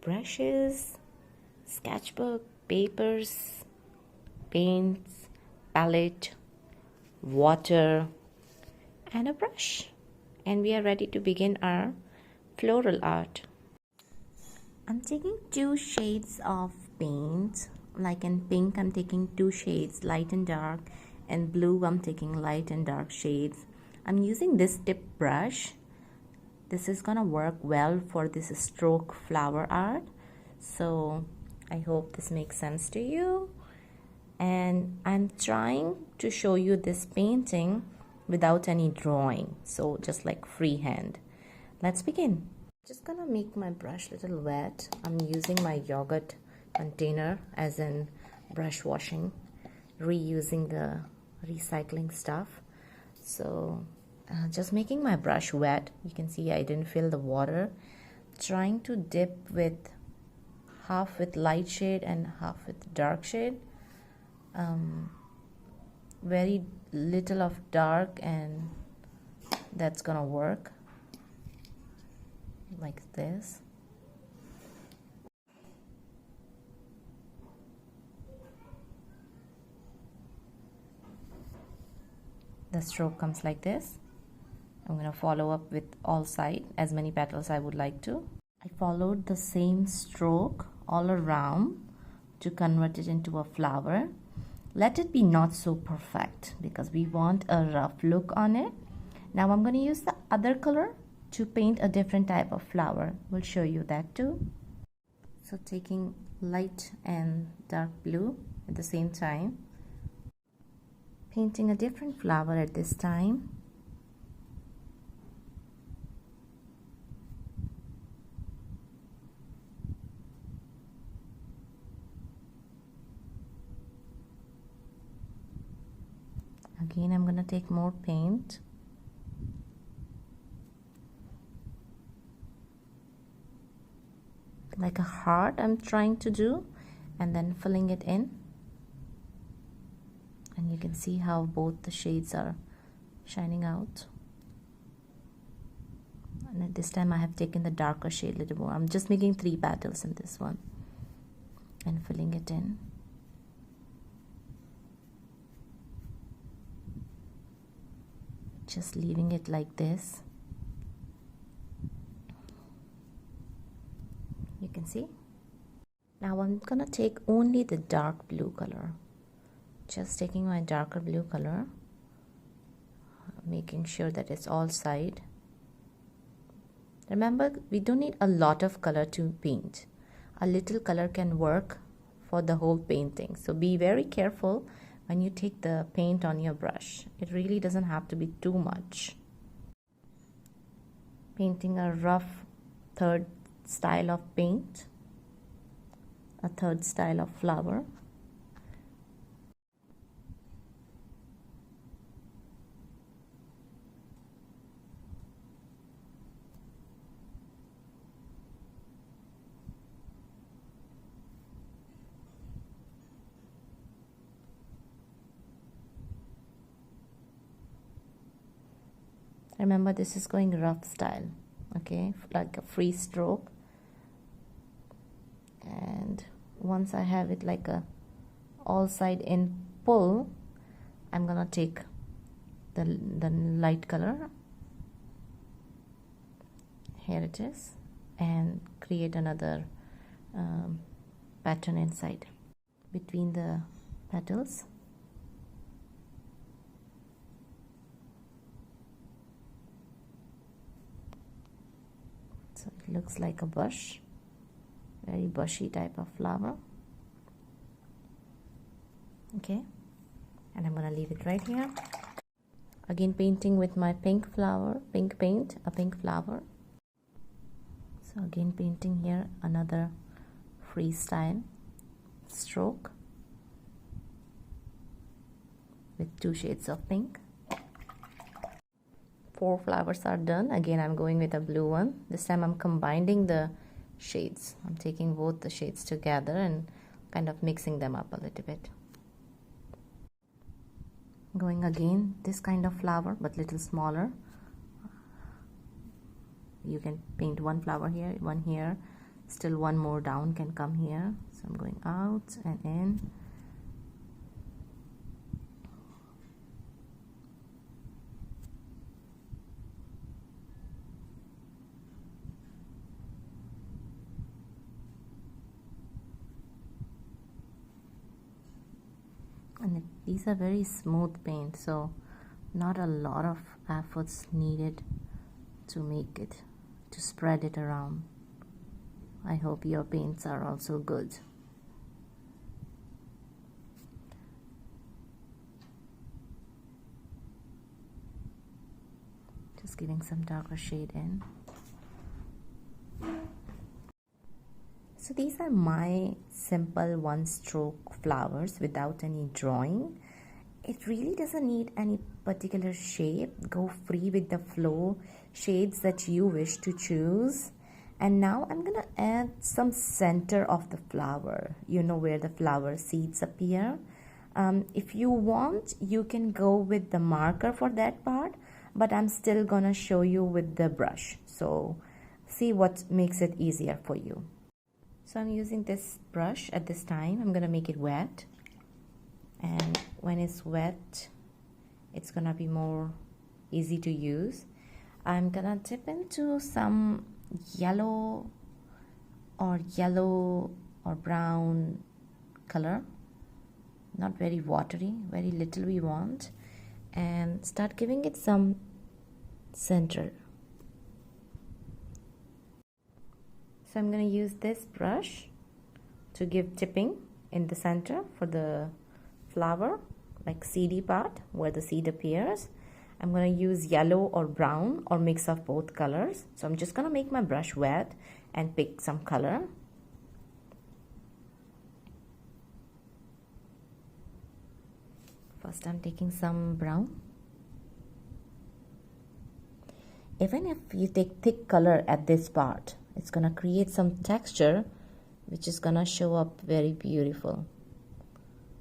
brushes, sketchbook, papers, paints, palette, water, and a brush. And we are ready to begin our floral art. I'm taking 2 shades of paint. Like in pink, I'm taking 2 shades, light and dark. And blue, I'm taking light and dark shades. I'm using this tip brush. This is gonna work well for this stroke flower art. So I hope this makes sense to you. And I'm trying to show you this painting without any drawing. So just like freehand. Let's begin. Just gonna make my brush a little wet. I'm using my yogurt container as in brush washing, reusing the recycling stuff. So just making my brush wet. You can see I didn't fill the water. Trying to dip with half with light shade and half with dark shade. Very little of dark, and that's gonna work like this. The stroke comes like this. I'm going to follow up with all sides, as many petals I would like to. I followed the same stroke all around to convert it into a flower. Let it be not so perfect because we want a rough look on it. Now I'm going to use the other color to paint a different type of flower. We'll show you that too. So taking light and dark blue at the same time. Painting a different flower at this time. Again, I'm going to take more paint. Like a heart I'm trying to do, and then filling it in. And you can see how both the shades are shining out. And at this time I have taken the darker shade a little more. I'm just making 3 petals in this one and filling it in. Just leaving it like this. You can see. Now I'm gonna take only the dark blue color. Just taking my darker blue color, making sure that it's all side. Remember, we don't need a lot of color to paint. A little color can work for the whole painting. So be very careful when you take the paint on your brush. It really doesn't have to be too much. Painting a rough third style of paint, a third style of flower. Remember, this is going rough style, okay, like a free stroke. And once I have it like a all side in pull, I'm gonna take the light color, here it is, and create another pattern inside between the petals. So it looks like a bush, very bushy type of flower. Okay, and I'm gonna leave it right here. Again, painting with my pink flower, pink paint, a pink flower. So again, painting here another freestyle stroke with 2 shades of pink. 4 flowers are done. Again, I'm going with a blue one. This time I'm combining the shades. I'm taking both the shades together and kind of mixing them up a little bit. Going again, this kind of flower but little smaller. You can paint 1 flower here, 1 here, Still one more down can come here, so I'm going out and in. And these are very smooth paint, so not a lot of efforts needed to make it, to spread it around. I hope your paints are also good. Just giving some darker shade in. So these are my simple one-stroke flowers without any drawing. It really doesn't need any particular shape. Go free with the flow shades that you wish to choose. And now I'm gonna add some center of the flower, you know, where the flower seeds appear. If you want, you can go with the marker for that part, but I'm still gonna show you with the brush. So see what makes it easier for you. So I'm using this brush at this time. I'm gonna make it wet, and when it's wet, it's gonna be more easy to use. I'm gonna dip into some yellow or brown color, not very watery, very little we want, and start giving it some center. So I'm going to use this brush to give tipping in the center for the flower, like seedy part where the seed appears. I'm going to use yellow or brown or mix of both colors. So I'm just going to make my brush wet and pick some color. First I'm taking some brown. Even if you take thick color at this part, it's gonna create some texture which is gonna show up very beautiful.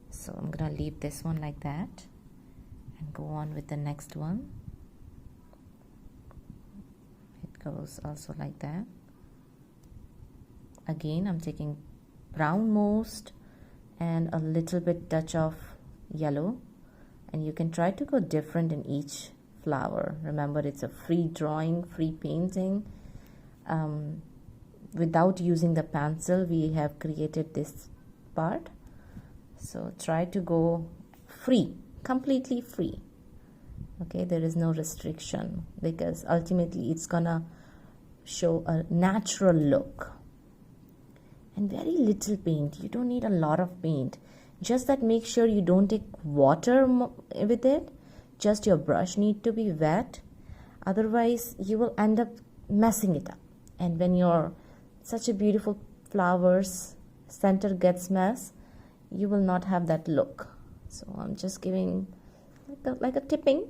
So I'm gonna leave this one like that and go on with the next one. It goes also like that. Again, I'm taking brown most and a little bit touch of yellow, and you can try to go different in each flower. Remember, it's a free drawing, free painting. Without using the pencil, we have created this part. So try to go free, completely free. Okay, there is no restriction, because ultimately it's gonna show a natural look. And very little paint. You don't need a lot of paint. Just that make sure you don't take water with it. Just your brush need to be wet. Otherwise, you will end up messing it up. And when your such a beautiful flowers center gets mess, you will not have that look. So I'm just giving like a tipping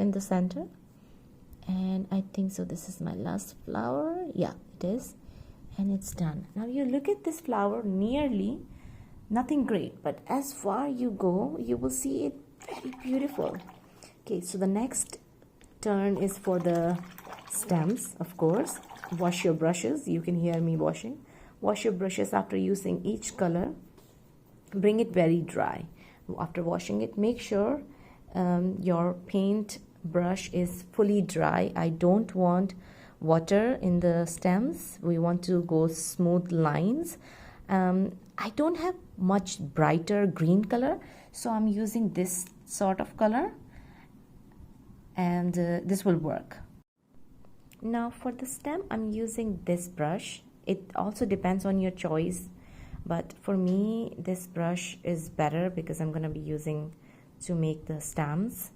in the center. And I think so this is my last flower. Yeah, it is. And it's done. Now you look at this flower, nearly nothing great, but as far you go, you will see it very beautiful. Okay, so the next turn is for the stems, of course. Wash your brushes. You can hear me washing. Wash your brushes after using each color. Bring it very dry. After washing it, make sure your paint brush is fully dry. I don't want water in the stems. We want to go smooth lines. I don't have much brighter green color, so I'm using this sort of color, and this will work. Now for the stem, I'm using this brush. It also depends on your choice, but for me this brush is better because I'm going to be using to make the stems,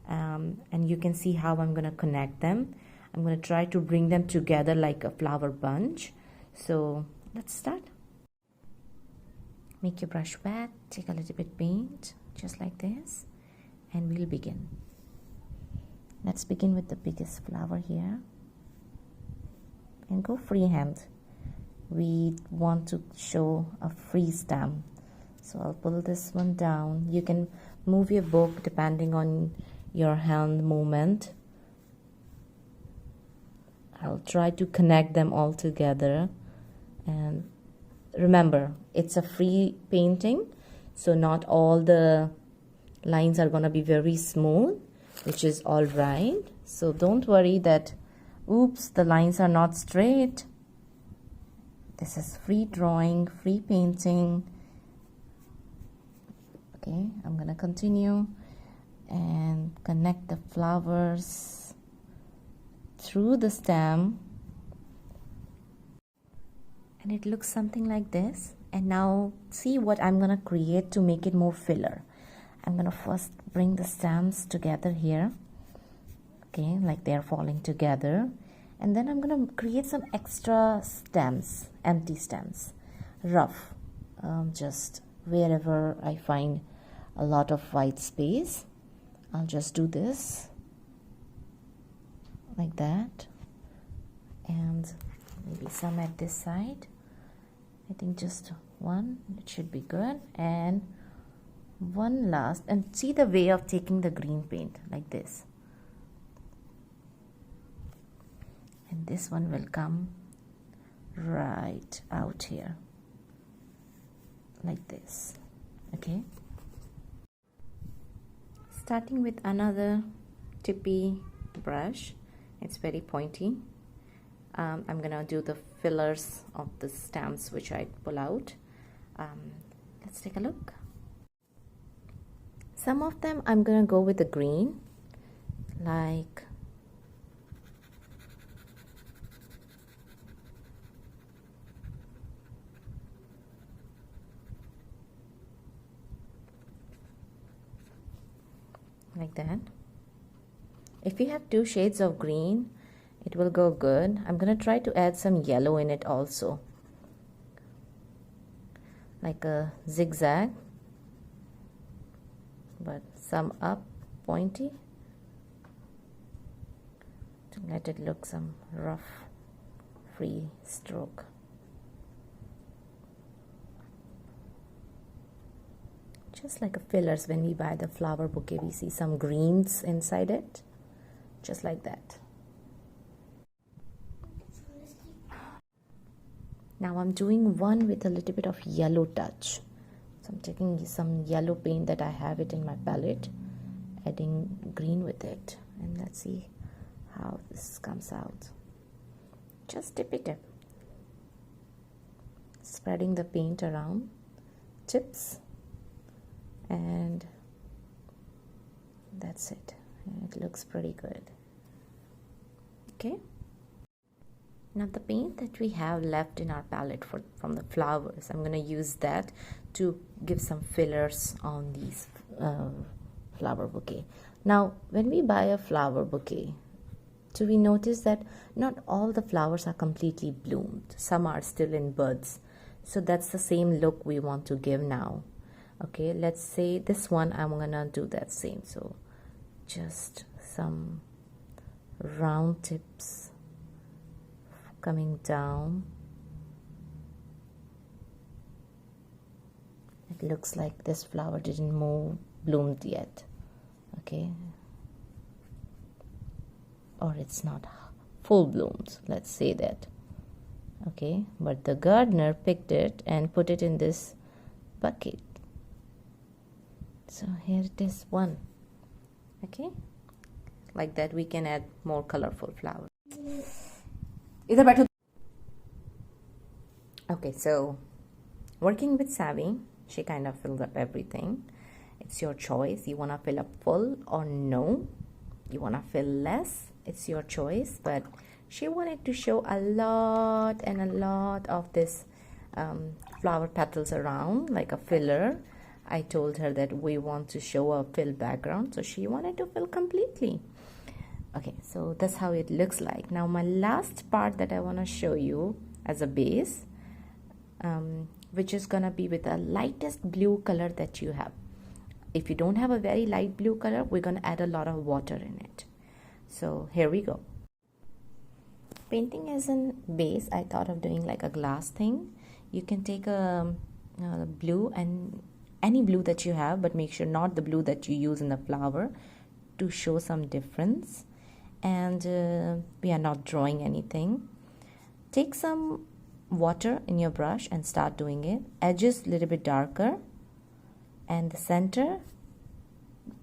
and you can see how I'm going to connect them. I'm going to try to bring them together like a flower bunch. So let's start. Make your brush wet, take a little bit paint just like this, and we'll begin. Let's begin with the biggest flower here. And go freehand. We want to show a free stem. So I'll pull this one down. You can move your book depending on your hand movement. I'll try to connect them all together And remember, it's a free painting, so not all the lines are gonna be very smooth, which is all right. So don't worry that, oops, the lines are not straight. This is free drawing, free painting. Okay, I'm gonna continue and connect the flowers through the stem, and it looks something like this. And now see what I'm gonna create to make it more filler. I'm gonna first bring the stems together here, okay, like they're falling together, and then I'm gonna create some extra stems, empty stems, rough, just wherever I find a lot of white space. I'll just do this like that, and maybe some at this side. I think just one, it should be good, and one last. And see the way of taking the green paint like this, and this one will come right out here like this. Okay, starting with another tippy brush. It's very pointy. I'm gonna do the fillers of the stamps which I pull out. Let's take a look. Some of them I'm gonna go with the green, like that. If you have 2 shades of green, it will go good. I'm gonna try to add some yellow in it also, like a zigzag, but some up pointy to let it look some rough, free stroke. Just like a fillers, when we buy the flower bouquet, we see some greens inside it, just like that. Now I'm doing one with a little bit of yellow touch. So I'm taking some yellow paint that I have it in my palette, adding green with it, and let's see how this comes out. Just dip it, spreading the paint around tips, and that's it. It looks pretty good. Okay, now the paint that we have left in our palette from the flowers, I'm going to use that to give some fillers on these flower bouquet. Now when we buy a flower bouquet, do we notice that not all the flowers are completely bloomed? Some are still in buds. So that's the same look we want to give now. Okay, let's say this one, I'm gonna do that same. So just some round tips coming down. It looks like this flower didn't bloomed yet. Okay, or it's not full bloomed, let's say that. Okay, but the gardener picked it and put it in this bucket. So here it is, one. Okay, like that we can add more colorful flowers. Okay, so working with Savvy, she kind of filled up everything. It's your choice. You want to fill up full or no? You want to fill less? It's your choice. But she wanted to show a lot and a lot of this flower petals around, like a filler. I told her that we want to show a fill background, so she wanted to fill completely. Okay, so that's how it looks like. Now my last part that I want to show you as a base, which is gonna be with the lightest blue color that you have. If you don't have a very light blue color, we're gonna add a lot of water in it. So here we go. Painting as a base, I thought of doing like a glass thing. You can take a blue, and any blue that you have, but make sure not the blue that you use in the flower, to show some difference. And we are not drawing anything. Take some water in your brush and start doing it. Edges a little bit darker, and the center,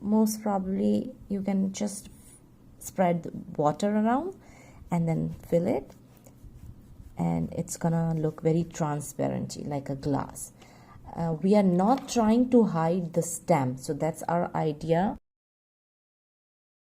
most probably you can just spread water around and then fill it, and it's gonna look very transparent like a glass. We are not trying to hide the stem, so that's our idea.